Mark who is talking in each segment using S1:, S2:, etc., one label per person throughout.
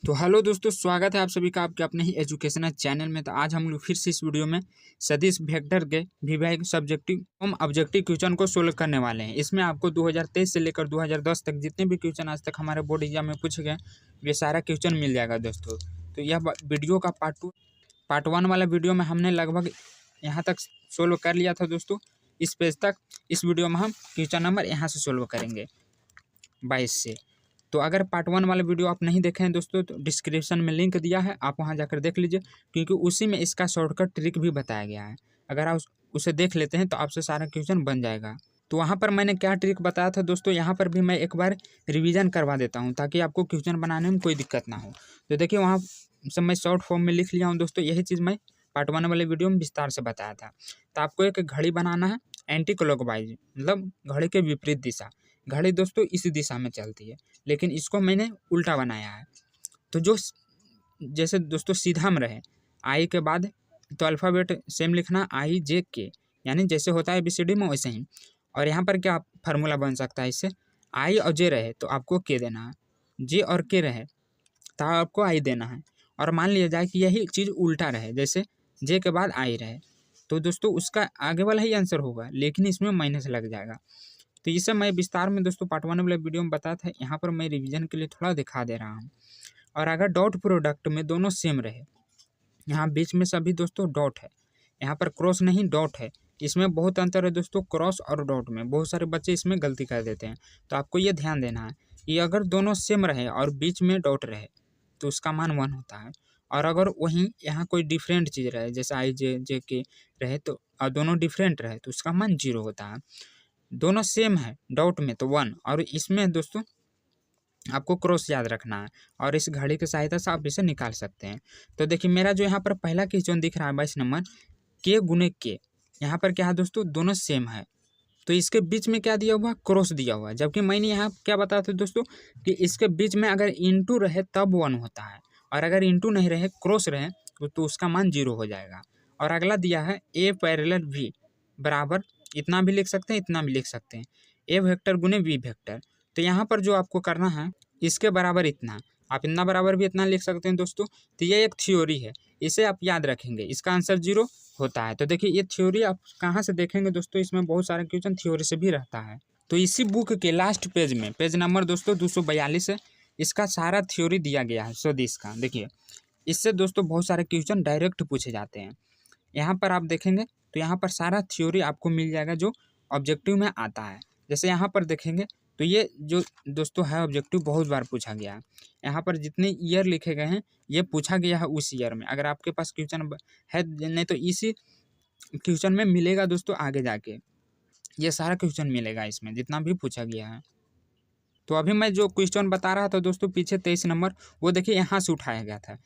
S1: तो हेलो दोस्तों, स्वागत है आप सभी का आपके अपने ही एजुकेशनल चैनल में। तो आज हम लोग फिर से इस वीडियो में सदिश वेक्टर के विभाग सब्जेक्टिव हम ऑब्जेक्टिव क्वेश्चन को सोल्व करने वाले हैं। इसमें आपको 2023 से लेकर 2010 तक जितने भी क्वेश्चन आज तक हमारे बोर्ड एग्जाम में पूछे गए वे सारा क्वेश्चन मिल जाएगा दोस्तों। तो यह वीडियो का पार्ट 1 वाला वीडियो में हमने लगभग यहाँ तक सोल्व कर लिया था दोस्तों। इस पेज तक इस वीडियो में हम क्वेश्चन नंबर यहाँ से सोल्व करेंगे 22 से। तो अगर पार्ट 1 वाला वीडियो आप नहीं देखे हैं दोस्तों तो डिस्क्रिप्शन में लिंक दिया है, आप वहां जाकर देख लीजिए, क्योंकि उसी में इसका शॉर्टकट ट्रिक भी बताया गया है। अगर आप उसे देख लेते हैं तो आपसे सारा क्वेश्चन बन जाएगा। तो वहाँ पर मैंने क्या ट्रिक बताया था दोस्तों, यहाँ पर भी मैं एक बार रिवीजन करवा देता हूँ ताकि आपको क्वेश्चन बनाने में कोई दिक्कत ना हो। तो देखिए वहाँ सब मैं शॉर्ट फॉर्म में लिख लिया हूँ दोस्तों। यही चीज़ मैं पार्ट 1 वाले वीडियो में विस्तार से बताया था। तो आपको एक घड़ी बनाना है एंटी क्लॉकवाइज, मतलब घड़ी के विपरीत दिशा। घड़ी दोस्तों इसी दिशा में चलती है, लेकिन इसको मैंने उल्टा बनाया है। तो जो जैसे दोस्तों सीधा में रहे आई के बाद तो अल्फ़ाबेट सेम लिखना आई जे के, यानी जैसे होता है ABCD में वैसे ही। और यहाँ पर क्या फार्मूला बन सकता है इससे, आई और जे रहे तो आपको के देना है, जे और के रहे तो आपको आई देना है। और मान लिया जाए कि यही चीज़ उल्टा रहे, जैसे जे के बाद आई रहे तो दोस्तों उसका आगे वाला ही आंसर होगा, लेकिन इसमें माइनस लग जाएगा। तो इसे मैं विस्तार में दोस्तों पार्ट 1 वाले वीडियो में बताया था, यहाँ पर मैं रिवीजन के लिए थोड़ा दिखा दे रहा हूँ। और अगर डॉट प्रोडक्ट में दोनों सेम रहे, यहाँ बीच में सभी दोस्तों डॉट है, यहाँ पर क्रॉस नहीं डॉट है, इसमें बहुत अंतर है दोस्तों क्रॉस और डॉट में। बहुत सारे बच्चे इसमें गलती कर देते हैं, तो आपको ये ध्यान देना है कि अगर दोनों सेम रहे और बीच में डॉट रहे तो उसका मान 1 होता है। और अगर वहीं यहाँ कोई डिफरेंट चीज़ रहे, जैसे आई जे के रहे तो और दोनों डिफरेंट रहे तो उसका मान 0 होता है। दोनों सेम है डॉट में तो 1, और इसमें दोस्तों आपको क्रॉस याद रखना है और इस घड़ी की सहायता से आप इसे निकाल सकते हैं। तो देखिए मेरा जो यहाँ पर पहला क्वेश्चन दिख रहा है 22 नंबर, के गुने के, यहाँ पर क्या है दोस्तों दोनों सेम है तो इसके बीच में क्या दिया हुआ क्रॉस दिया हुआ है। जबकि मैंने यहाँ क्या बताया था दोस्तों कि इसके बीच में अगर इंटू रहे तब 1 होता है, और अगर इंटू नहीं रहे क्रॉस रहे तो उसका मान 0 हो जाएगा। और अगला दिया है ए पैरेलल बी बराबर, इतना भी लिख सकते हैं इतना भी लिख सकते हैं, ए वेक्टर गुने बी वेक्टर। तो यहाँ पर जो आपको करना है इसके बराबर इतना, आप इतना बराबर भी इतना लिख सकते हैं दोस्तों। तो ये एक थ्योरी है, इसे आप याद रखेंगे, इसका आंसर 0 होता है। तो देखिए ये थ्योरी आप कहाँ से देखेंगे दोस्तों, इसमें बहुत सारे क्वेश्चन थ्योरी से भी रहता है। तो इसी बुक के लास्ट पेज में पेज नंबर दोस्तों 242 है, इसका सारा थ्योरी दिया गया है सदिश का। देखिए इससे दोस्तों बहुत सारे क्वेश्चन डायरेक्ट पूछे जाते हैं। यहाँ पर आप देखेंगे तो यहाँ पर सारा थ्योरी आपको मिल जाएगा जो ऑब्जेक्टिव में आता है। जैसे यहाँ पर देखेंगे तो ये जो दोस्तों है ऑब्जेक्टिव बहुत बार पूछा गया है। यहाँ पर जितने ईयर लिखे गए हैं ये पूछा गया है उस ईयर में। अगर आपके पास क्वेश्चन है नहीं तो इसी क्वेश्चन में मिलेगा दोस्तों, आगे जाके ये सारा क्वेश्चन मिलेगा इसमें जितना भी पूछा गया है। तो अभी मैं जो क्वेश्चन बता रहा था दोस्तों पीछे 23 नंबर, वो देखिए यहाँ से उठाया गया था,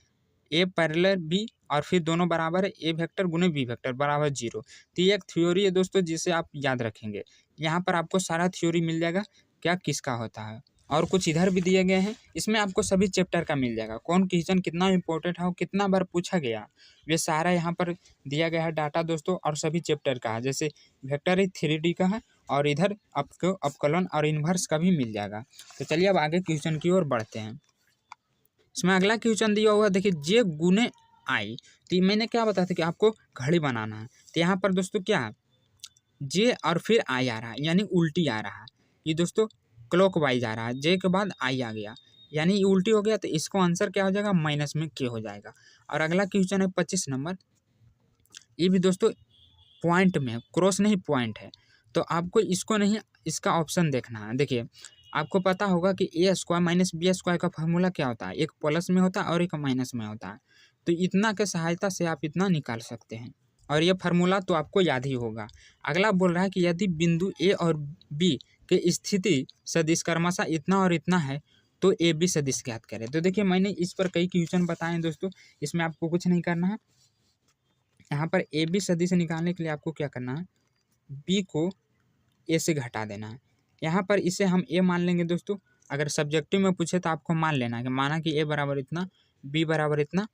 S1: ए पैरेलल बी और फिर दोनों बराबर है ए वेक्टर गुने बी वेक्टर बराबर 0। तो ये एक थ्योरी है दोस्तों जिसे आप याद रखेंगे। यहाँ पर आपको सारा थ्योरी मिल जाएगा क्या किसका होता है। और कुछ इधर भी दिए गए हैं, इसमें आपको सभी चैप्टर का मिल जाएगा, कौन क्वेश्चन कितना इंपॉर्टेंट है और कितना बार पूछा गया, ये सारा यहाँ पर दिया गया है डाटा दोस्तों। और सभी चैप्टर का है, जैसे वेक्टर 3D का है और इधर आपको अपकलन और इन्वर्स का भी मिल जाएगा। तो चलिए अब आगे क्वेश्चन की ओर बढ़ते हैं। इसमें अगला क्वेश्चन दिया हुआ देखिए जे गुने आई। तो मैंने क्या बताया था कि आपको घड़ी बनाना है। तो यहाँ पर दोस्तों क्या है, जे और फिर आई आ रहा है यानी उल्टी आ रहा है, ये दोस्तों क्लॉकवाइज आ रहा है, जे के बाद आई आ गया यानी ये उल्टी हो गया। तो इसको आंसर क्या हो जाएगा, माइनस में के हो जाएगा। और अगला क्वेश्चन है 25 नंबर, ये भी दोस्तों पॉइंट में, क्रॉस नहीं पॉइंट है। तो आपको इसको नहीं, इसका ऑप्शन देखना है। देखिए आपको पता होगा कि ए स्क्वायर माइनस बी स्क्वायर का फार्मूला क्या होता है, एक प्लस में होता है और एक माइनस में होता है। तो इतना के सहायता से आप इतना निकाल सकते हैं, और ये फार्मूला तो आपको याद ही होगा। अगला बोल रहा है कि यदि बिंदु ए और बी की स्थिति सदिश क्रमशः इतना और इतना है तो ए बी सदिश ज्ञात करें। तो देखिए मैंने इस पर कई क्वेश्चन बताए हैं दोस्तों, इसमें आपको कुछ नहीं करना है। यहाँ पर ए बी सदिश निकालने के लिए आपको क्या करना है, बी को ए से घटा देना है। यहाँ पर इसे हम ए मान लेंगे दोस्तों। अगर सब्जेक्टिव में पूछे तो आपको मान लेना है कि माना कि ए बराबर इतना बी बराबर इतना,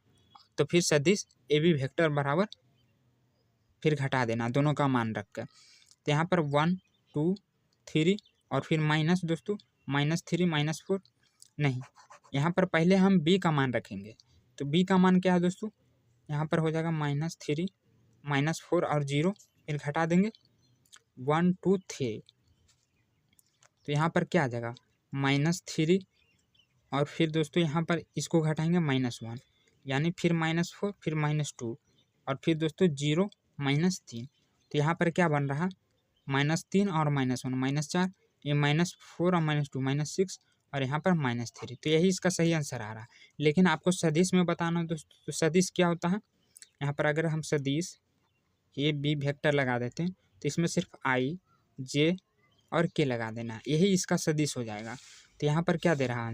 S1: तो फिर सदिश ए बी वेक्टर बराबर फिर घटा देना दोनों का मान रख कर। तो यहाँ पर 1 2 3 और फिर माइनस दोस्तों -3 -4 नहीं, यहाँ पर पहले हम b का मान रखेंगे। तो b का मान क्या है दोस्तों, यहाँ पर हो जाएगा -3 -4 और 0, फिर घटा देंगे 1 2 3। तो यहाँ पर क्या आ जाएगा -3 और फिर दोस्तों यहाँ पर इसको घटाएंगे -1, यानी फिर -4 फिर -2 और फिर दोस्तों 0 -3। तो यहाँ पर क्या बन रहा -3 और -1 -4, ये -4 और -2 -6 और यहाँ पर -3। तो यही इसका सही आंसर आ रहा है। लेकिन आपको सदिश में बताना है दोस्तों, तो सदिश क्या होता है, यहाँ पर अगर हम सदिश ए बी वेक्टर लगा देते हैं तो इसमें सिर्फ आई जे और के लगा देना है, यही इसका सदिश हो जाएगा। तो यहाँ पर क्या दे रहा है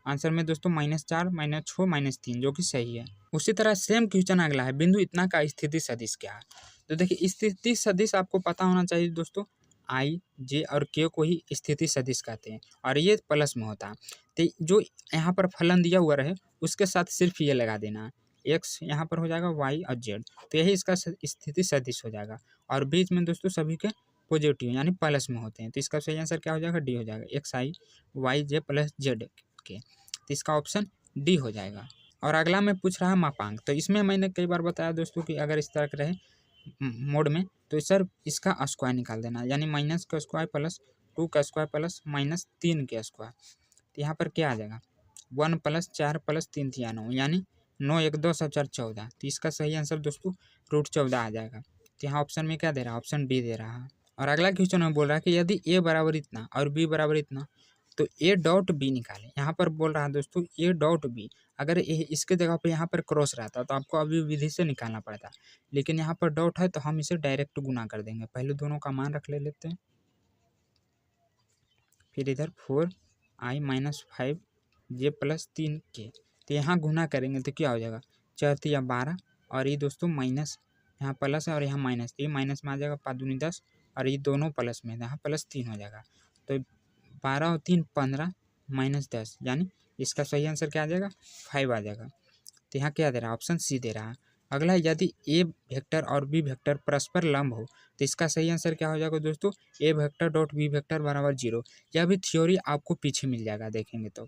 S1: आंसर में दोस्तों -4 -6 -3, जो कि सही है। उसी तरह सेम क्वेश्चन अगला है, बिंदु इतना का स्थिति सदिश क्या है। तो देखिए स्थिति सदिश आपको पता होना चाहिए दोस्तों, आई जे और के को ही स्थिति सदिश कहते हैं और ये प्लस में होता है। तो जो यहाँ पर फलन दिया हुआ रहे उसके साथ सिर्फ ये लगा देना है, एक्स यहाँ पर हो जाएगा वाई और जेड, तो यही इसका स्थिति सदिश हो जाएगा। और बीच में दोस्तों सभी के पॉजिटिव यानी प्लस में होते हैं, तो इसका सही आंसर क्या हो जाएगा, डी हो जाएगा, एक्स आई वाई जे प्लस जेड के। तो इसका ऑप्शन डी हो जाएगा। और अगला में पूछ रहा है मापांक। तो इसमें मैंने कई बार बताया दोस्तों कि अगर इस तरह के रहे मोड में तो सर इसका स्क्वायर निकाल देना, यानी माइनस का स्क्वायर प्लस 2 का स्क्वायर प्लस -3 के स्क्वायर। तो यहाँ पर क्या आ जाएगा 1 + 4 + 3 = 9, यानी 9 1 2 7 4 14। तो इसका सही आंसर दोस्तों √14 आ जाएगा। तो यहाँ ऑप्शन में क्या दे रहा है, ऑप्शन डी दे रहा है। और अगला क्वेश्चन में बोल रहा है कि यदि ए बराबर इतना और बी बराबर इतना तो ए डॉट बी निकालें। यहाँ पर बोल रहा है दोस्तों ए डॉट बी, अगर इसके जगह पे यहाँ पर क्रॉस रहता तो आपको अभी विधि से निकालना पड़ता, लेकिन यहाँ पर डॉट है तो हम इसे डायरेक्ट गुना कर देंगे। पहले दोनों का मान रख लेते हैं, फिर इधर 4i - 5j + 3k। तो यहाँ गुना करेंगे तो क्या हो जाएगा 4 × 12 और ये दोस्तों माइनस, यहाँ प्लस है और यहाँ माइनस, ये माइनस में आ जाएगा 5 दूनी 10 और ये दोनों प्लस में, यहाँ +3 हो जाएगा। तो 12 और 3 15 -10, यानी इसका सही आंसर क्या आ जाएगा 5 आ जाएगा। तो यहाँ क्या दे रहा है, ऑप्शन सी दे रहा है। अगला यदि ए वेक्टर और बी वेक्टर परस्पर लंब हो तो इसका सही आंसर क्या हो जाएगा दोस्तों, ए वेक्टर डॉट बी वेक्टर बराबर 0। यह भी थ्योरी आपको पीछे मिल जाएगा, देखेंगे तो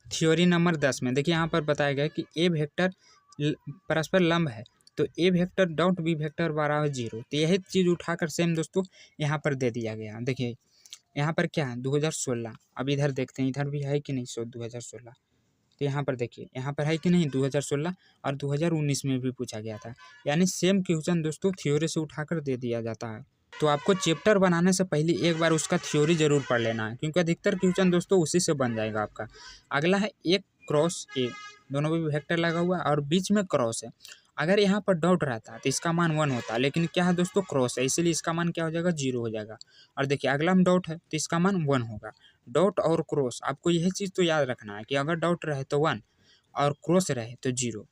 S1: थ्योरी नंबर 10 में देखिए यहाँ पर बताया गया कि ए वेक्टर परस्पर लंब है तो ए वेक्टर डॉट बी वेक्टर बराबर 0। तो यही चीज़ उठाकर सेम दोस्तों यहाँ पर दे दिया गया। देखिए यहाँ पर क्या है 2016, अब इधर देखते हैं इधर भी है कि नहीं 2016। तो यहाँ पर देखिए यहाँ पर है कि नहीं 2016 और 2019 में भी पूछा गया था, यानी सेम क्वेश्चन दोस्तों थ्योरी से उठाकर दे दिया जाता है। तो आपको चैप्टर बनाने से पहले एक बार उसका थ्योरी जरूर पढ़ लेना है, क्योंकि अधिकतर क्वेश्चन दोस्तों उसी से बन जाएगा आपका। अगला है एक क्रॉस ए, दोनों भी वेक्टर लगा हुआ है और बीच में क्रॉस है। अगर यहाँ पर डॉट रहता तो इसका मान 1 होता, लेकिन क्या है दोस्तों क्रॉस है, इसीलिए इसका मान क्या हो जाएगा 0 हो जाएगा। और देखिए अगला में डॉट है तो इसका मान 1 होगा। डॉट और क्रॉस, आपको यही चीज़ तो याद रखना है कि अगर डॉट रहे तो 1 और क्रॉस रहे तो 0।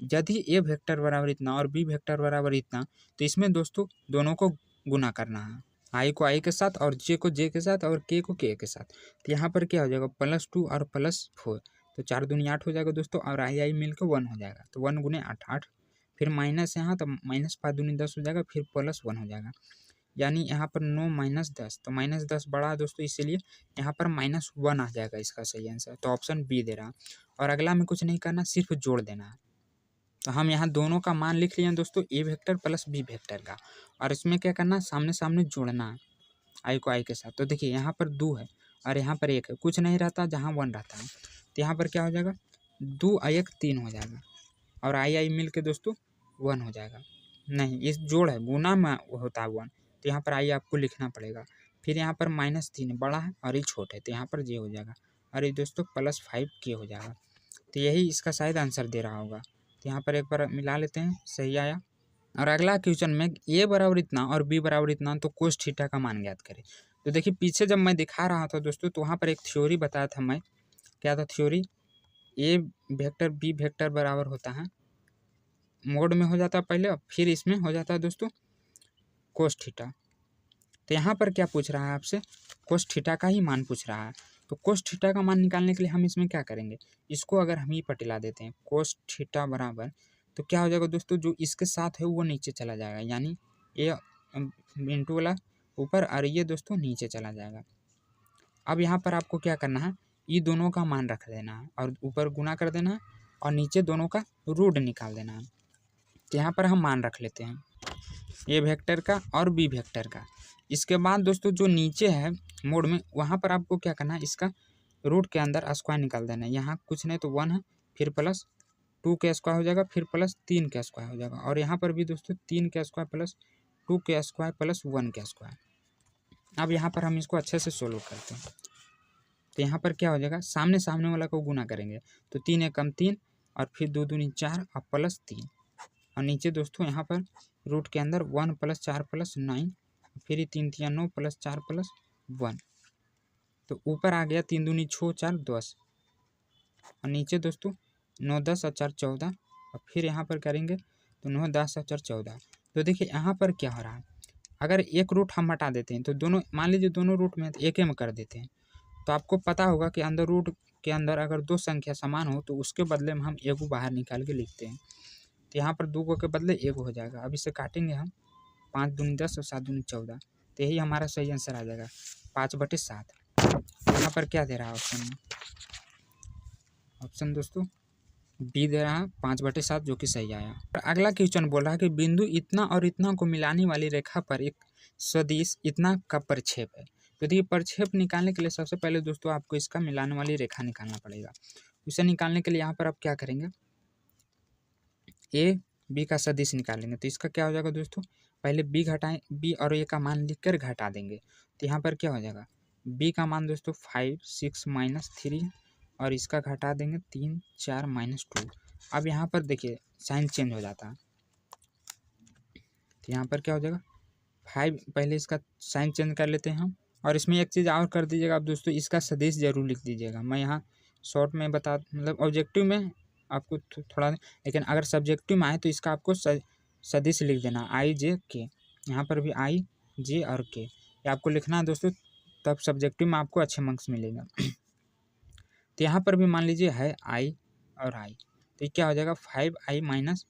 S1: यदि ए वेक्टर बराबर इतना और बी वेक्टर बराबर इतना तो इसमें दोस्तों दोनों को गुना करना है, आई को आई के साथ और जे को जे के साथ और के को के साथ। तो यहाँ पर क्या हो जाएगा +2 और +4, तो 4 दूनी 8 हो जाएगा दोस्तों, और आई आई मिलकर 1 हो जाएगा। तो 1 × 8 8, फिर माइनस यहाँ तो -5 दूनी 10 हो जाएगा, फिर +1 हो जाएगा, यानी यहाँ पर 9 -10, तो -10 बड़ा है दोस्तों, इसीलिए यहाँ पर -1 आ जाएगा इसका सही आंसर। तो ऑप्शन बी दे रहा। और अगला में कुछ नहीं करना, सिर्फ जोड़ देना है। तो हम यहाँ दोनों का मान लिख लिए दोस्तों, ए वेक्टर प्लस बी वेक्टर का, और इसमें क्या करना सामने सामने जोड़ना है आई को आई के साथ। तो देखिए यहाँ पर 2 है और यहाँ पर 1 है, कुछ नहीं रहता जहाँ 1 रहता है। तो यहाँ पर क्या हो जाएगा 2 और 1 3 हो जाएगा, और आई आई मिल के दोस्तों 1 हो जाएगा। नहीं, इस जोड़ है, गुना में होता है 1, तो यहाँ पर आई आपको लिखना पड़ेगा। फिर यहाँ पर -3 बड़ा है और ये छोटा है, तो यहाँ पर जे हो जाएगा, और ये दोस्तों +5k हो जाएगा। तो यही इसका शायद आंसर दे रहा होगा। तो यहाँ पर एक बार मिला लेते हैं, सही आया। और अगला क्वेश्चन में ए बराबर इतना और बी बराबर इतना तो कोस थीटा का मान ज्ञात करें। तो देखिए पीछे जब मैं दिखा रहा था दोस्तों तो वहाँ पर एक थ्योरी बताया था मैं, क्या था थ्योरी, ए वेक्टर बी वेक्टर बराबर होता है, मोड में हो जाता है पहले, फिर इसमें हो जाता है दोस्तों कोस थीटा। तो यहाँ पर क्या पूछ रहा है आपसे, कोस थीटा का ही मान पूछ रहा है। तो कोस थीटा का मान निकालने के लिए हम इसमें क्या करेंगे, इसको अगर हम ही पटिला देते हैं कोस थीटा बराबर, तो क्या हो जाएगा दोस्तों, जो इसके साथ है वो नीचे चला जाएगा, यानी ये इंटू वाला ऊपर और ये दोस्तों नीचे चला जाएगा। अब यहाँ पर आपको क्या करना है, ये दोनों का मान रख देना है और ऊपर गुना कर देना है और नीचे दोनों का रूट निकाल देना है। तो यहाँ पर हम मान रख लेते हैं ए वेक्टर का और बी वेक्टर का। इसके बाद दोस्तों जो नीचे है मोड में, वहाँ पर आपको क्या करना है, इसका रूट के अंदर स्क्वायर निकाल देना है। यहाँ कुछ नहीं तो 1 है, फिर प्लस 2 के स्क्वायर हो जाएगा, फिर प्लस 3 के स्क्वायर हो जाएगा। और यहाँ पर भी दोस्तों 3 के स्क्वायर प्लस 2 के स्क्वायर प्लस 1 के स्क्वायर। अब यहाँ पर हम इसको अच्छे से सोल्व करते हैं। तो यहाँ पर क्या हो जाएगा, सामने सामने वाला को गुना करेंगे तो 3 एकम 3 और फिर 2 दूनी 4 और प्लस 3। और नीचे दोस्तों यहाँ पर रूट के अंदर 1 प्लस 4 प्लस 9, फिर 3 तिया 9 प्लस 4 प्लस 1। तो ऊपर आ गया 3 दूनी 6 4 10 और नीचे दोस्तों 9 10 और 4 14 और फिर यहाँ पर करेंगे तो 9 10 और 4 14। तो देखिए यहाँ पर क्या हो रहा है, अगर एक रूट हम हटा देते हैं तो दोनों, मान लीजिए दोनों रूट में एक में कर देते हैं, तो आपको पता होगा कि अंदर रूट के अंदर अगर 2 संख्या समान हो तो उसके बदले में हम एगो बाहर निकाल के लिखते हैं। तो यहाँ पर 2 के बदले 1 हो जाएगा। अब इसे काटेंगे हम, 5 दूनी 10 और 7 दूनी 14। तो यही हमारा सही आंसर आ जाएगा 5/7। यहाँ पर क्या दे रहा है ऑप्शन में, ऑप्शन दोस्तों बी दे रहा है 5/7, जो कि सही आया। और अगला क्वेश्चन बोल रहा है कि बिंदु इतना और इतना को मिलाने वाली रेखा पर एक सदिश इतना का प्रक्षेप है। तो देखिए प्रक्षेप निकालने के लिए सबसे पहले दोस्तों आपको इसका मिलाने वाली रेखा निकालना पड़ेगा। उसे निकालने के लिए यहाँ पर आप क्या करेंगे, ए बी का सदिश निकालेंगे। तो इसका क्या हो जाएगा दोस्तों, पहले बी घटाएं, बी और ए का मान लिख कर घटा देंगे। तो यहाँ पर क्या हो जाएगा, बी का मान दोस्तों 5 6 -3 और इसका घटा देंगे 3 4 -2। अब यहाँ पर देखिए साइन चेंज हो जाता है। तो यहाँ पर क्या हो जाएगा 5, पहले इसका साइन चेंज कर लेते हैं हम। और इसमें एक चीज़ और कर दीजिएगा आप दोस्तों, इसका सदिश जरूर लिख दीजिएगा। मैं यहाँ शॉर्ट में बता, मतलब ऑब्जेक्टिव में आपको थोड़ा, लेकिन अगर सब्जेक्टिव में आए तो इसका आपको सदिश लिख देना आई जे के। यहाँ पर भी आई जे और के, ये आपको लिखना है दोस्तों, तब सब्जेक्टिव में आपको अच्छे मार्क्स मिलेगा। तो यहाँ पर भी मान लीजिए है आई और आई, तो क्या हो जाएगा 5i माइनस,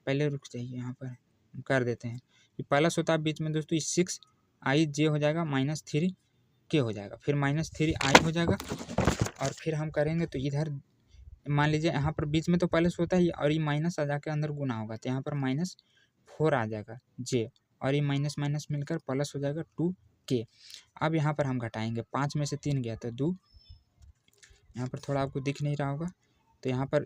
S1: पहले रुक जाइए यहाँ पर कर देते हैं, ये प्लस होता है बीच में दोस्तों, 6i जे हो जाएगा -3 के हो जाएगा, फिर -3i हो जाएगा। और फिर हम करेंगे तो इधर मान लीजिए यहाँ पर बीच में तो प्लस होता है और ये माइनस आ जाकर अंदर गुना होगा, तो यहाँ पर -4 आ जाएगा जे, और ये माइनस माइनस मिलकर प्लस हो जाएगा 2k। अब यहाँ पर हम घटाएंगे, 5 में से 3 गया तो 2, यहाँ पर थोड़ा आपको दिख नहीं रहा होगा, तो यहाँ पर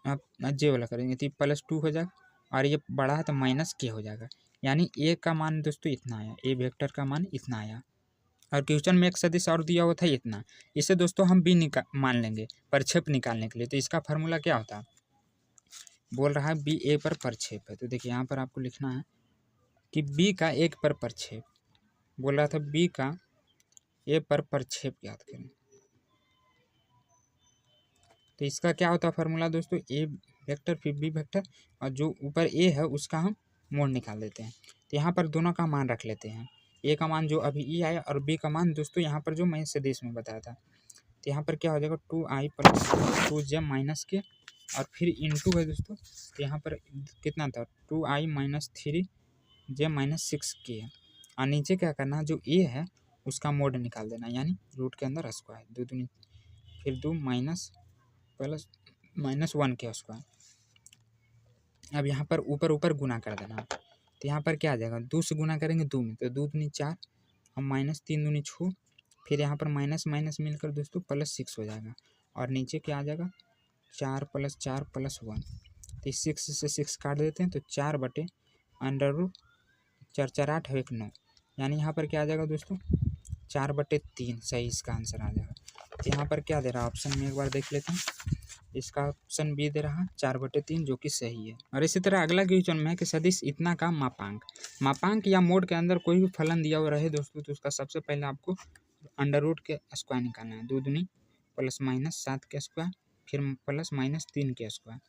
S1: आप जे वाला करेंगे तो +2 हो जाएगा, और ये बड़ा है तो -k हो जाएगा। यानी ए का मान दोस्तों इतना आया, ए वेक्टर का मान इतना आया। और क्वेश्चन में एक सदिश और दिया हुआ था इतना, इसे दोस्तों हम बी मान लेंगे प्रक्षेप निकालने के लिए। तो इसका फार्मूला क्या होता है, बोल रहा है बी ए पर प्रक्षेप है। तो देखिए यहाँ पर आपको लिखना है कि बी का एक पर प्रक्षेप, बोल रहा था बी का ए पर प्रक्षेप याद करें। तो इसका क्या होता है फार्मूला दोस्तों, ए वेक्टर फिर बी वेक्टर, और जो ऊपर ए है उसका हम मोड निकाल देते हैं। तो यहाँ पर दोनों का मान रख लेते हैं, ए का मान जो अभी ई आया और बी का मान दोस्तों यहाँ पर जो मैं सदिश में बताया था। तो यहाँ पर क्या हो जाएगा 2i + 2j -k, और फिर इंटू है दोस्तों, तो यहाँ पर कितना था 2i -3j -6k है। और नीचे क्या करना है, जो ए है उसका मोड निकाल देना, यानी रूट के अंदर स्क्वायर, 2 दूनी फिर 2 माइनस प्लस -1 के स्क्वायर। अब यहाँ पर ऊपर ऊपर गुना कर देना। तो यहाँ पर क्या आ जाएगा, 2 से गुना करेंगे 2 में, तो 2 दूनी 4 और -3 दूनी 6, फिर यहाँ पर माइनस माइनस मिलकर दोस्तों +6 हो जाएगा। और नीचे क्या आ जाएगा 4 + 4 + 1। तो 6 से 6 काट देते हैं, तो 4/√, 4 4 8 1 9, यानी यहाँ पर क्या आ जाएगा दोस्तों 4/3 सही इसका आंसर आ जाएगा। तो यहाँ पर क्या दे रहा है ऑप्शन में एक बार देख लेते हैं, इसका ऑप्शन बी दे रहा है 4/3, जो कि सही है। और इसी तरह अगला क्वेश्चन में है कि सदिश इतना का मापांक या मोड के अंदर कोई भी फलन दिया हुआ रहे दोस्तों, तो उसका सबसे पहले आपको √, के स्क्वायर निकालना है, 2 दूनी +-7 के स्क्वायर, फिर +-3 के स्क्वायर।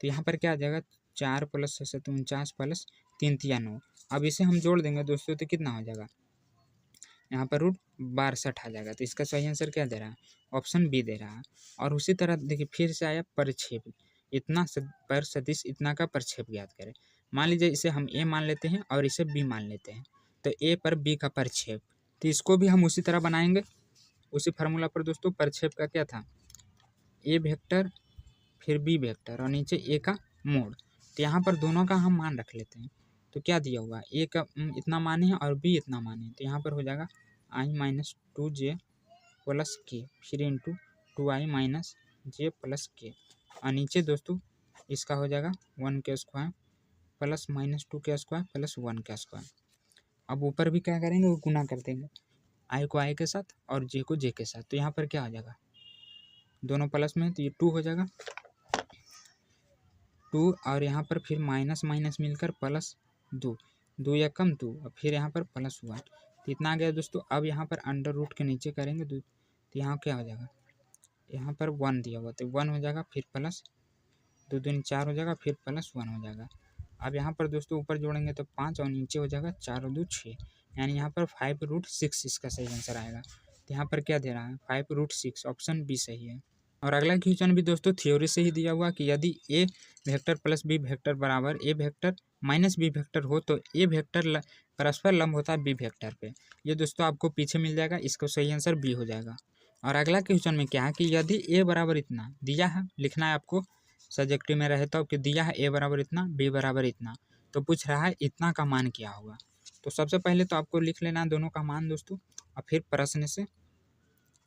S1: तो यहाँ पर क्या आ जाएगा 4 + 6 = 49 + 3 × 9। अब इसे हम जोड़ देंगे दोस्तों तो कितना हो जाएगा, यहाँ पर √62 आ जाएगा। तो इसका सही आंसर क्या दे रहा है, ऑप्शन बी दे रहा है। और उसी तरह देखिए फिर से आया प्रक्षेप, इतना पर सदिश इतना का प्रक्षेप ज्ञात करें। मान लीजिए इसे हम ए मान लेते हैं और इसे बी मान लेते हैं, तो ए पर बी का प्रक्षेप, तो इसको भी हम उसी तरह बनाएंगे। उसी फार्मूला पर दोस्तों प्रक्षेप का क्या था, ए वेक्टर फिर बी वेक्टर और नीचे ए का मोड। तो यहाँ पर दोनों का हम मान रख लेते हैं। तो क्या दिया हुआ, ए का इतना मान है और बी इतना मान है, तो यहाँ पर हो जाएगा आई माइनस 2j प्लस के फिर इंटू 2i माइनस जे प्लस के और नीचे दोस्तों इसका हो जाएगा 1 के स्क्वायर प्लस माइनस 2 के स्क्वायर प्लस 1 का स्क्वायर। अब ऊपर भी क्या करेंगे, वो गुना कर देंगे, आई को आई के साथ और जे को जे के साथ। तो यहाँ पर क्या हो जाएगा, दोनों प्लस में, तो ये 2 हो जाएगा 2 और यहाँ पर फिर माइनस माइनस मिलकर प्लस 2 या कम 2 और फिर यहाँ पर प्लस 1। तो इतना आ गया दोस्तों। अब यहाँ पर अंडर रूट के नीचे करेंगे तो यहाँ क्या हो जाएगा, यहाँ पर 1 दिया हुआ तो 1 हो जाएगा फिर प्लस 2 दूनी 4 हो जाएगा फिर प्लस 1 हो जाएगा। अब यहाँ पर दोस्तों ऊपर जोड़ेंगे तो 5 और नीचे हो जाएगा 4 और 2 6, यानी यहाँ पर 5√6 इसका सही आंसर आएगा। तो यहाँ पर क्या दे रहा है, 5√6, ऑप्शन बी सही है। और अगला क्वेश्चन भी दोस्तों थ्योरी से ही दिया हुआ कि यदि ए वेक्टर प्लस बी वेक्टर बराबर A vector minus B vector हो तो ए वेक्टर परस्पर लंब होता है बी वेक्टर पे। ये दोस्तों आपको पीछे मिल जाएगा, इसका सही आंसर बी हो जाएगा। और अगला क्वेश्चन में क्या है कि यदि ए बराबर इतना दिया है, लिखना है आपको सब्जेक्टिव में रहे तो कि दिया है ए बराबर इतना बी बराबर इतना, तो पूछ रहा है इतना का मान क्या होगा। तो सबसे पहले तो आपको लिख लेना है दोनों का मान दोस्तों और फिर प्रश्न से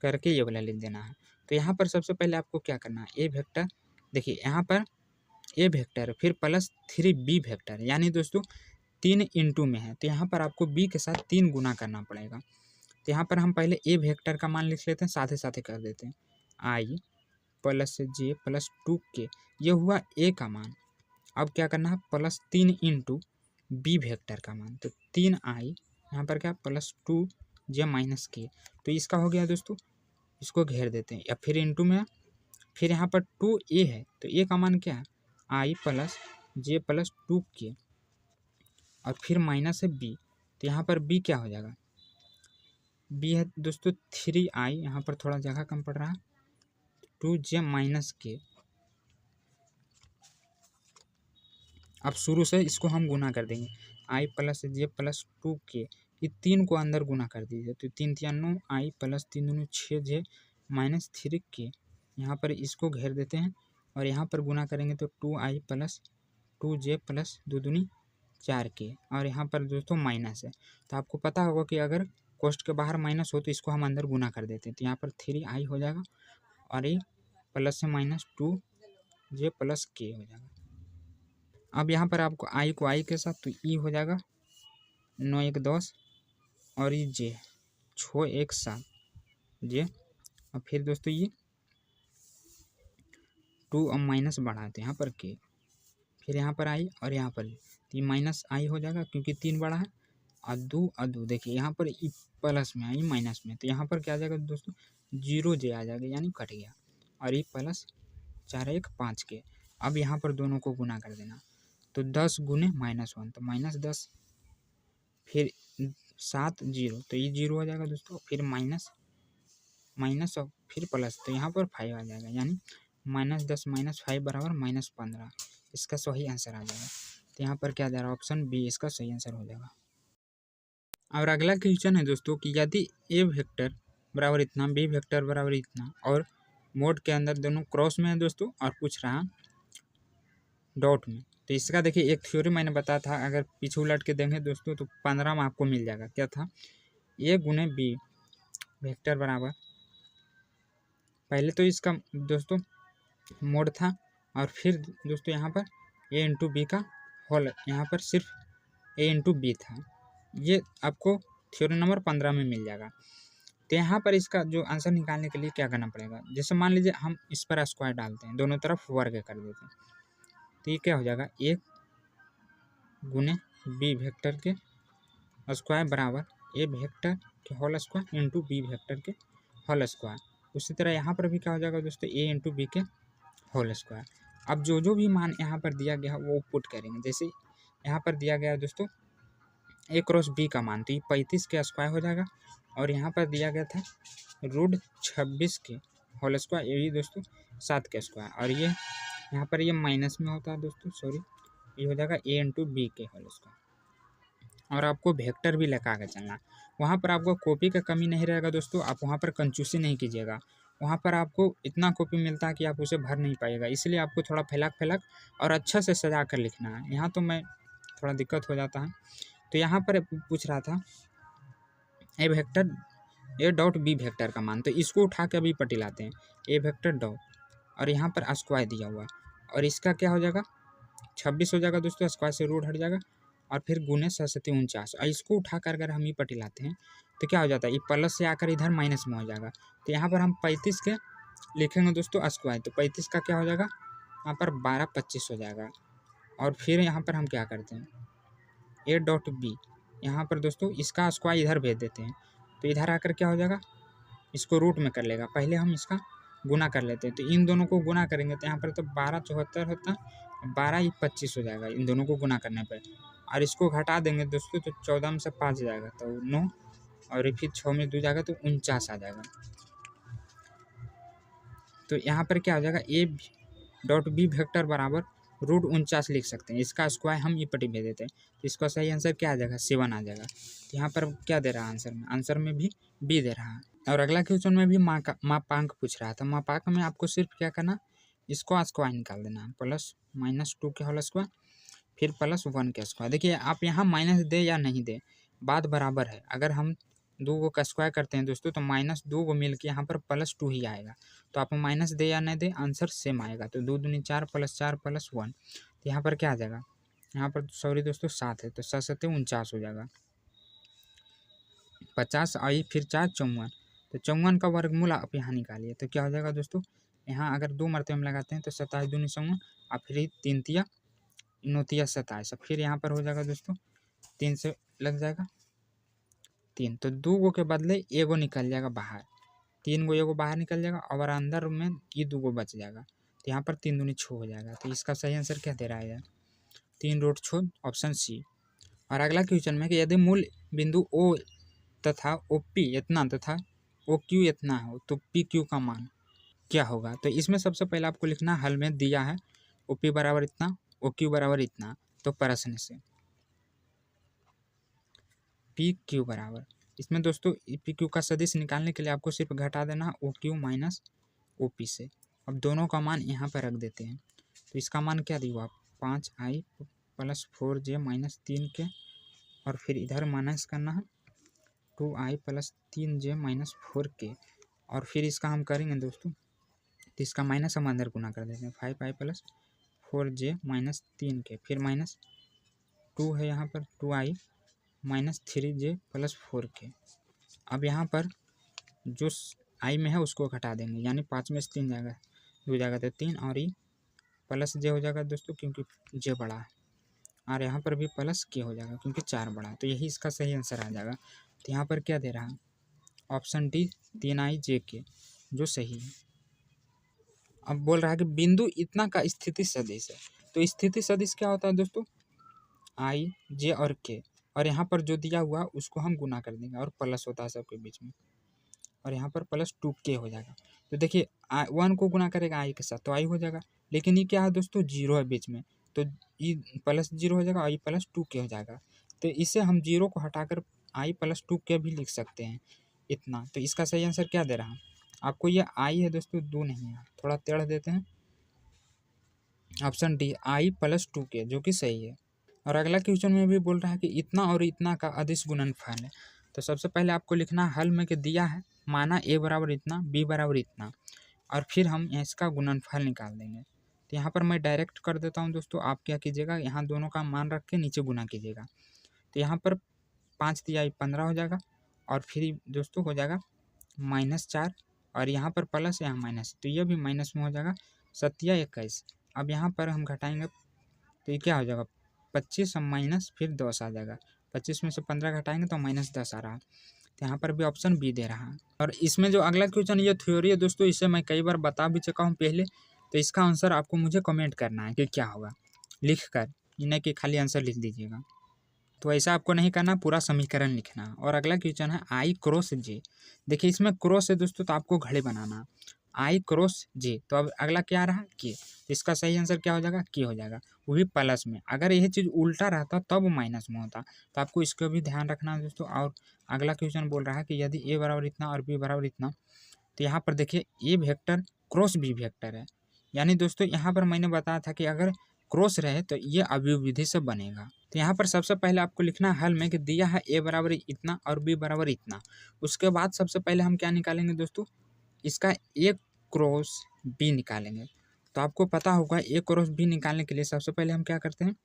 S1: करके ये वाला लिख देना है। तो यहाँ पर सबसे पहले आपको क्या करना है, ए वेक्टर, देखिए यहाँ पर ए वेक्टर फिर प्लस 3b वेक्टर, यानी दोस्तों 3 इंटू में है, तो यहाँ पर आपको b के साथ 3 गुना करना पड़ेगा। तो यहाँ पर हम पहले ए वेक्टर का मान लिख लेते हैं, साथ ही साथ कर देते हैं आई प्लस जे प्लस 2k, ये हुआ ए का मान। अब क्या करना है, प्लस 3 इंटू बी वेक्टर का मान, तो 3i यहाँ पर क्या प्लस 2j माइनस के, तो इसका हो गया दोस्तों, इसको घेर देते हैं या फिर इंटू में, फिर यहाँ पर 2a है तो ए का मान क्या है आई प्लस जे प्लस 2k और फिर माइनस है b, तो यहाँ पर b क्या हो जाएगा, b है दोस्तों 3i, यहाँ पर थोड़ा जगह कम पड़ रहा है, 2j माइनस के। अब शुरू से इसको हम गुना कर देंगे, आई प्लस जे प्लस 2k, ये 3 को अंदर गुना कर दीजिए, तो 3 3 9 आई प्लस 3 दूनी 6j माइनस 3k, यहाँ पर इसको घेर देते हैं और यहाँ पर गुना करेंगे तो 2i प्लस 2j प्लस 2 दूनी 4k और यहाँ पर दोस्तों माइनस है। तो आपको पता होगा कि अगर कोष्ट के बाहर माइनस हो तो इसको हम अंदर गुना कर देते हैं, तो यहाँ पर 3i हो जाएगा और ये प्लस से माइनस 2j प्लस k हो जाएगा। अब यहाँ पर आपको आई को आई के साथ, तो ई हो जाएगा 9 1 10 और ये जे 6 1 7 जे, और फिर दोस्तों ये 2 और माइनस बढ़ाते हैं यहाँ पर के, फिर यहाँ पर आई और यहाँ पर तो ये माइनस आई हो जाएगा क्योंकि 3 बड़ा है और 2 देखिए यहाँ पर ई प्लस में आई माइनस में, तो यहाँ पर क्या आ जाएगा दोस्तों 0j आ जाएगा, यानी कट गया और ये प्लस 4 1 5 के। अब यहाँ पर दोनों को गुना कर देना, तो 10 गुने -1 तो -10, फिर 7 0 तो ये 0 हो जाएगा दोस्तों, फिर माइनस माइनस और फिर प्लस, तो यहाँ पर 5 आ जाएगा, यानी -10 -5 बराबर -15, इसका सही आंसर आ जाएगा। तो यहाँ पर क्या जा रहा है, ऑप्शन बी इसका सही आंसर हो जाएगा। और अगला क्वेश्चन है दोस्तों कि यदि ए वेक्टर बराबर इतना बी वेक्टर बराबर इतना और मोड के अंदर दोनों क्रॉस में है दोस्तों और पूछ रहा डॉट में, तो इसका देखिए एक थ्योरी मैंने बताया था, अगर पीछे उलट के देंगे दोस्तों तो 15 में आपको मिल जाएगा। क्या था, ए गुने बी वेक्टर बराबर, पहले तो इसका दोस्तों मोड था और फिर दोस्तों यहाँ पर ए इंटू बी का होल, यहाँ पर सिर्फ ए इंटू बी था, ये आपको थ्योरी नंबर 15 में मिल जाएगा। तो यहाँ पर इसका जो आंसर निकालने के लिए क्या करना पड़ेगा, जैसे मान लीजिए हम इस पर स्क्वायर डालते हैं, दोनों तरफ वर्ग कर देते हैं, तो ये क्या हो जाएगा, ए गुने बी वेक्टर के स्क्वायर बराबर ए वेक्टर के whole square into B vector के होल स्क्वायर। उसी तरह यहाँ पर भी क्या हो जाएगा दोस्तों, ए इंटू बी के होल स्क्वायर। अब जो भी मान यहाँ पर दिया गया है वो पुट करेंगे, जैसे यहाँ पर दिया गया है दोस्तों ए क्रॉस बी का मान, तो ये 35 के स्क्वायर हो जाएगा और यहाँ पर दिया गया था √26 के होल स्क्वायर, ये दोस्तों 7 के स्क्वायर, और ये यहाँ पर ये माइनस में होता है दोस्तों, सॉरी, ये हो जाएगा ए इंटू बी के होल स्क्वायर। और आपको वेक्टर भी लगा के चलना। वहाँ पर आपको कॉपी का कमी नहीं रहेगा दोस्तों, आप वहाँ पर कंजूसी नहीं कीजिएगा। वहाँ पर आपको इतना कॉपी मिलता है कि आप उसे भर नहीं पाइएगा, इसलिए आपको थोड़ा फैलाक और अच्छा से सजा कर लिखना है। यहाँ तो मैं थोड़ा दिक्कत हो जाता है। तो यहाँ पर पूछ रहा था A vector A dot B vector का मान, तो इसको उठा के अभी पट्टी लाते हैं। ए वेक्टर डॉट और यहाँ पर स्क्वायर दिया हुआ है और इसका क्या हो जाएगा 26 हो जाएगा दोस्तों, स्क्वायर से रूट हट जाएगा और फिर गुने 749 और इसको उठा कर अगर हम ये पट्टी लाते हैं तो क्या हो जाता है, ये प्लस से आकर इधर माइनस में हो जाएगा। तो यहाँ पर हम 35 के लिखेंगे दोस्तों स्क्वायर, तो 35 का क्या हो जाएगा यहाँ पर 12 25 हो जाएगा। और फिर यहाँ पर हम क्या करते हैं ए डॉट बी, यहाँ पर दोस्तों इसका स्क्वायर इधर भेज देते हैं, तो इधर आकर क्या हो जाएगा इसको रूट में कर लेगा। पहले हम इसका गुना कर लेते हैं, तो इन दोनों को गुना करेंगे तो यहाँ पर तो 12 74 होता है, 12 25 हो जाएगा इन दोनों को गुना करने पर। और इसको घटा देंगे दोस्तों तो 14 में से 5 जाएगा तो 9 और फिर 6 में 2 जाएगा तो 49 आ जाएगा। तो यहाँ पर क्या हो जाएगा ए डॉट बी वेक्टर बराबर रूट 49 लिख सकते हैं। इसका स्क्वायर हम ये पट्टी भेज देते हैं, तो इसका सही आंसर क्या आ जाएगा 7 आ जाएगा। तो यहाँ पर क्या दे रहा है आंसर में भी बी दे रहा है। और अगला क्वेश्चन में भी मापांक पूछ रहा था। मापांक में आपको सिर्फ क्या करना, इसको स्क्वायर निकाल देना है, प्लस माइनस 2 के होल स्क्वायर फिर प्लस 1 के स्क्वायर। देखिए आप यहाँ माइनस दे या नहीं दे बात बराबर है। अगर हम 2 का स्क्वायर करते हैं दोस्तों तो माइनस 2 को मिल के यहाँ पर प्लस 2 ही आएगा। तो आप माइनस दे या नहीं दे आंसर सेम आएगा। तो 2 दूनी 4 प्लस 4 प्लस 1, तो यहाँ पर क्या आ जाएगा, यहाँ पर सॉरी दोस्तों 7 है तो 7 7 49 हो जाएगा। 50 आई फिर 4 54, तो 54 का वर्गमूल आप यहाँ निकालिए तो क्या हो जाएगा दोस्तों, यहाँ अगर 2 मरतबे में लगाते हैं तो 27 दूनी 54 और फिर 3 तिया 9 तिया 27, फिर यहाँ पर हो जाएगा दोस्तों 3 से लग जाएगा 3, तो 2 गो के बदले एगो निकल जाएगा बाहर, 3 गो एगो बाहर निकल जाएगा और अंदर में ये 2 गो बच जाएगा। तो यहाँ पर 3 दूनी 6 हो जाएगा। तो इसका सही आंसर क्या दे रहा है 3 रूट 6 ऑप्शन सी। और अगला क्वेश्चन में कि यदि मूल बिंदु ओ तथा ओ पी इतना तथा ओ क्यू इतना हो तो पी क्यू का मान क्या होगा। तो इसमें सबसे पहले आपको लिखना हल में दिया है ओ पी बराबर इतना ओ क्यू बराबर इतना, तो प्रश्न से पी क्यू बराबर, इसमें दोस्तों पी क्यू का सदिश निकालने के लिए आपको सिर्फ घटा देना O Q minus O P से। अब दोनों का मान यहाँ पर रख देते हैं, तो इसका मान क्या दिया 5i प्लस 4j माइनस 3 के और फिर इधर माइनस करना है 2i प्लस 3j माइनस 4 के और फिर इसका हम करेंगे दोस्तों तो इसका माइनस हम अंदर गुना कर देते हैं 5i प्लस 4j माइनस 3 के फिर माइनस 2 है यहाँ पर 2i माइनस 3j प्लस 4 के। अब यहाँ पर जो i में है उसको घटा देंगे, यानी 5 में से 3 जाएगा 2 जाएगा तो 3 और ये प्लस j हो जाएगा दोस्तों क्योंकि j बड़ा है, और यहाँ पर भी प्लस के हो जाएगा क्योंकि 4 बड़ा, तो यही इसका सही आंसर आ जाएगा। तो यहाँ पर क्या दे रहा है ऑप्शन डी 3i j के जो सही है। अब बोल रहा है कि बिंदु इतना का स्थिति सदिश है, तो स्थिति सदिश क्या होता है दोस्तों i j और k, और यहाँ पर जो दिया हुआ उसको हम गुना कर देंगे और प्लस होता है सबके बीच में और यहाँ पर प्लस 2k हो जाएगा। तो देखिए 1 को गुना करेगा i के साथ तो i हो जाएगा, लेकिन ये क्या है दोस्तों 0 है बीच में तो ये प्लस 0 हो जाएगा और ये प्लस 2k हो जाएगा। तो इसे हम 0 को हटाकर i प्लस 2k भी लिख सकते हैं इतना। तो इसका सही आंसर क्या दे रहा है आपको, ये i है दोस्तों 2 नहीं है, थोड़ा टेढ़ देते हैं, option D i plus 2k जो कि सही है। और अगला क्वेश्चन में भी बोल रहा है कि इतना और इतना का अदिश गुणनफल है। तो सबसे पहले आपको लिखना हल में कि दिया है माना a बराबर इतना b बराबर इतना और फिर हम इसका गुणनफल निकाल देंगे। तो यहाँ पर मैं डायरेक्ट कर देता हूँ दोस्तों, आप क्या कीजिएगा यहाँ दोनों का मान रख के नीचे गुना कीजिएगा। तो यहाँ पर 5 तिया 15 हो जाएगा और फिर दोस्तों हो जाएगा -4 और यहाँ पर प्लस यहाँ माइनस, तो ये भी माइनस में हो जाएगा 7 21। अब यहाँ पर हम घटाएंगे तो ये क्या हो जाएगा 25 माइनस फिर 10 आ जाएगा, 25 में से 15 घटाएंगे तो -10 आ रहा है। तो यहाँ पर भी ऑप्शन बी दे रहा है। और इसमें जो अगला क्वेश्चन ये थ्योरी है दोस्तों, इसे मैं कई बार बता भी चुका हूँ पहले, तो इसका आंसर आपको मुझे कमेंट करना है कि क्या होगा लिख कर, इन्हें कि खाली आंसर लिख दीजिएगा। तो ऐसा आपको नहीं करना, पूरा समीकरण लिखना। और अगला क्वेश्चन है i क्रॉस j। देखिए इसमें क्रॉस है दोस्तों तो आपको घड़े बनाना, आई क्रॉस जे, तो अब अगला क्या आ रहा के, तो इसका सही आंसर क्या हो जाएगा के हो जाएगा, वो भी प्लस में। अगर यह चीज़ उल्टा रहता तब माइनस में होता, तो आपको इसका भी ध्यान रखना है दोस्तों। और अगला क्वेश्चन बोल रहा है कि यदि ए बराबर इतना और बी बराबर इतना, तो यहाँ पर देखिए ए वेक्टर क्रॉस बी वेक्टर है, यानी दोस्तों यहाँ पर मैंने बताया था कि अगर क्रॉस रहे तो ये अवयव विधि से बनेगा। तो यहाँ पर सबसे पहले आपको लिखना है हल में कि दिया है ए बराबर इतना और बी बराबर इतना। उसके बाद सबसे पहले हम क्या निकालेंगे दोस्तों, इसका ए क्रॉस बी निकालेंगे। तो आपको पता होगा ए क्रॉस बी निकालने के लिए सबसे पहले हम क्या करते हैं,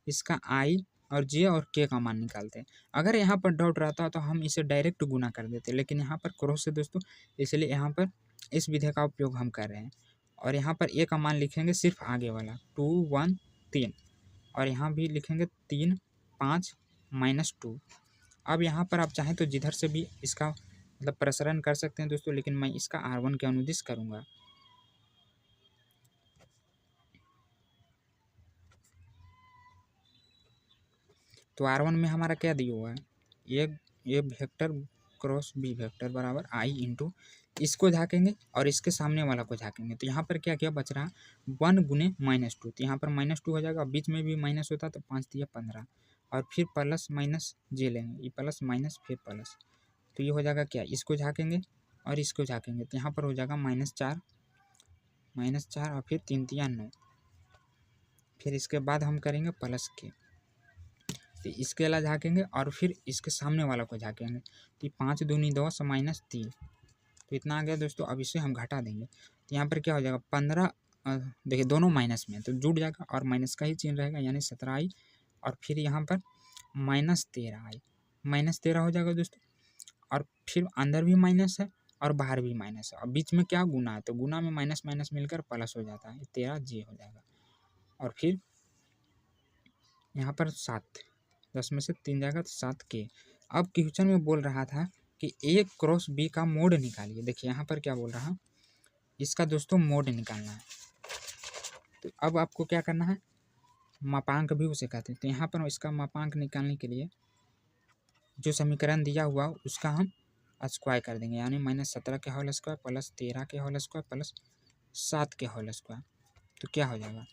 S1: इसका आई और जे और के का मान निकालते हैं। अगर यहाँ पर डाउट रहता तो हम इसे डायरेक्ट गुना कर देते, लेकिन यहाँ पर क्रॉस है दोस्तों, इसलिए यहाँ पर इस विधि का उपयोग हम कर रहे हैं। और यहाँ पर ए का मान लिखेंगे सिर्फ आगे वाला 2 1 3, और यहाँ भी लिखेंगे 3 5 -2। अब यहाँ पर आप चाहें तो जिधर से भी इसका मतलब प्रसारण कर सकते हैं दोस्तों, लेकिन मैं इसका R1 के अनुदिश करूँगा। तो R1 में हमारा क्या दिया हुआ है, ए वेक्टर क्रॉस बी वेक्टर बराबर आई इंटू, इसको झाँकेंगे और इसके सामने वाला को झाँकेंगे। तो यहाँ पर क्या क्या बच रहा 1 गुने -2, तो यहाँ पर -2 हो जाएगा, बीच में भी माइनस होता तो 5 दिया 15, और फिर प्लस माइनस जे लेंगे, ये प्लस माइनस फिर प्लस, तो ये हो जाएगा क्या, इसको झाँकेंगे और इसको झाँकेंगे, तो यहाँ पर हो जाएगा -4 और फिर 3 तिया 9, फिर इसके बाद हम करेंगे प्लस के, तो इसके अला झाँकेंगे और फिर इसके सामने वाला को झाँकेंगे, तो 5 दूनी 10 -3, तो इतना आ गया दोस्तों। अब इसे हम घटा देंगे, तो यहाँ पर क्या हो जाएगा 15, देखिए दोनों माइनस में तो जुड़ जाएगा और माइनस का ही चिन्ह रहेगा, यानी 17 आई, और फिर यहाँ पर -13 आई, -13 हो जाएगा दोस्तों। और फिर अंदर भी माइनस है और बाहर भी माइनस है, और बीच में क्या गुना है, तो गुना में माइनस माइनस मिलकर प्लस हो जाता है, 13 जे हो जाएगा। और फिर यहाँ पर 7, 10 में से 3 जाएगा तो 7 के। अब क्वेश्चन में बोल रहा था कि ए क्रॉस बी का मोड निकालिए। देखिए यहाँ पर क्या बोल रहा, इसका दोस्तों मोड निकालना है। तो अब आपको क्या करना है, मापांक भी उसे कहते हैं, तो यहाँ पर इसका मापांक निकालने के लिए जो समीकरण दिया हुआ उसका हम स्क्वायर कर देंगे, यानी -17 के होल स्क्वायर प्लस 13 के होल स्क्वायर प्लस 7 के होल स्क्वायर। तो क्या हो जाएगा,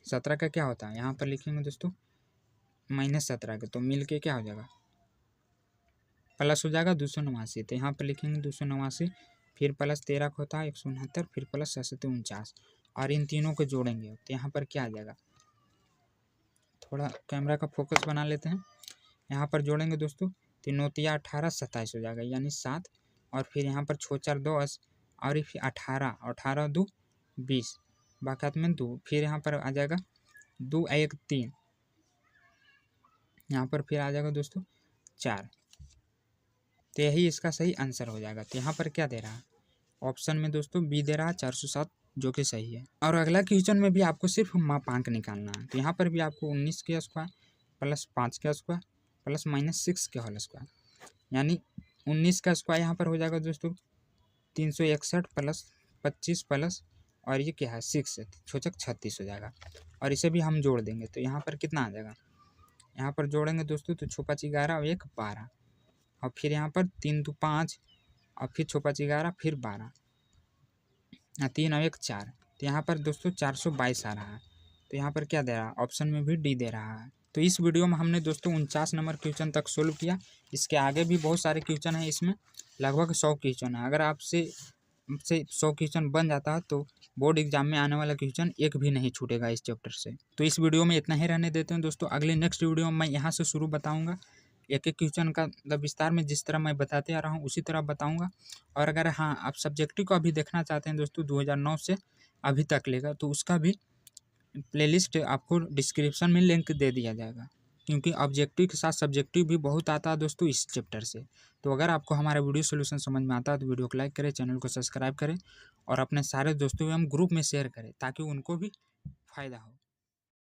S1: 17 का क्या होता है, यहाँ पर लिखेंगे दोस्तों -17 के, तो मिल के क्या हो जाएगा प्लस हो जाएगा 289, तो यहाँ पर लिखेंगे 289, फिर प्लस 13 का होता है 169, फिर प्लस 49, और इन तीनों को जोड़ेंगे तो यहाँ पर क्या आ जाएगा, थोड़ा कैमरा का फोकस बना लेते हैं, यहाँ पर जोड़ेंगे दोस्तों, तो 9 तिया 18 27 हो जाएगा, यानी 7, और फिर यहाँ पर 6 4 10, और फिर 18 18 2 20, बाकात में 2, फिर यहाँ पर आ जाएगा 2 1 3, यहाँ पर फिर आ जाएगा दोस्तों 4, तो यही इसका सही आंसर हो जाएगा। तो यहाँ पर क्या दे रहा है, ऑप्शन में दोस्तों बी दे रहा है 407, जो कि सही है। और अगला क्वेश्चन में भी आपको सिर्फ मापांक निकालना है, तो यहाँ पर भी आपको 19 के स्क्वायर प्लस 5 के स्क्वायर प्लस -6 के होल स्क्वायर, यानी 19 का स्क्वायर यहाँ पर हो जाएगा दोस्तों 361 प्लस 25 प्लस, और ये क्या है 6 है, 36 हो जाएगा, और इसे भी हम जोड़ देंगे, तो यहाँ पर कितना आ जाएगा, यहाँ पर जोड़ेंगे दोस्तों तो 6 5 11 और 1 12, और फिर यहाँ पर 3 2 5, और फिर 6 5 11, फिर 12, 3 और 1 4, तो यहाँ पर दोस्तों 422 आ रहा है। तो यहाँ पर क्या दे रहा है, ऑप्शन में भी डी दे रहा है। तो इस वीडियो में हमने दोस्तों 49 नंबर क्वेश्चन तक सोल्व किया। इसके आगे भी बहुत सारे क्वेश्चन हैं, इसमें लगभग 100 क्वेश्चन है। अगर आपसे 100 क्वेश्चन बन जाता है तो बोर्ड एग्जाम में आने वाला क्वेश्चन एक भी नहीं छूटेगा इस चैप्टर से। तो इस वीडियो में इतना ही रहने देते हैं दोस्तों। अगले नेक्स्ट वीडियो में मैं यहाँ से शुरू बताऊँगा, एक एक क्वेश्चन का मतलब विस्तार में जिस तरह मैं बताते आ रहा हूँ उसी तरह बताऊँगा। और अगर हाँ आप सब्जेक्टिव को अभी देखना चाहते हैं दोस्तों 2009 से अभी तक लेगा, तो उसका भी प्लेलिस्ट आपको डिस्क्रिप्शन में लिंक दे दिया जाएगा, क्योंकि ऑब्जेक्टिव के साथ सब्जेक्टिव भी बहुत आता है दोस्तों इस चैप्टर से। तो अगर आपको हमारा वीडियो सोल्यूशन समझ में आता है तो वीडियो को लाइक करें, चैनल को सब्सक्राइब करें और अपने सारे दोस्तों एवं ग्रुप में शेयर करें ताकि उनको भी फ़ायदा हो।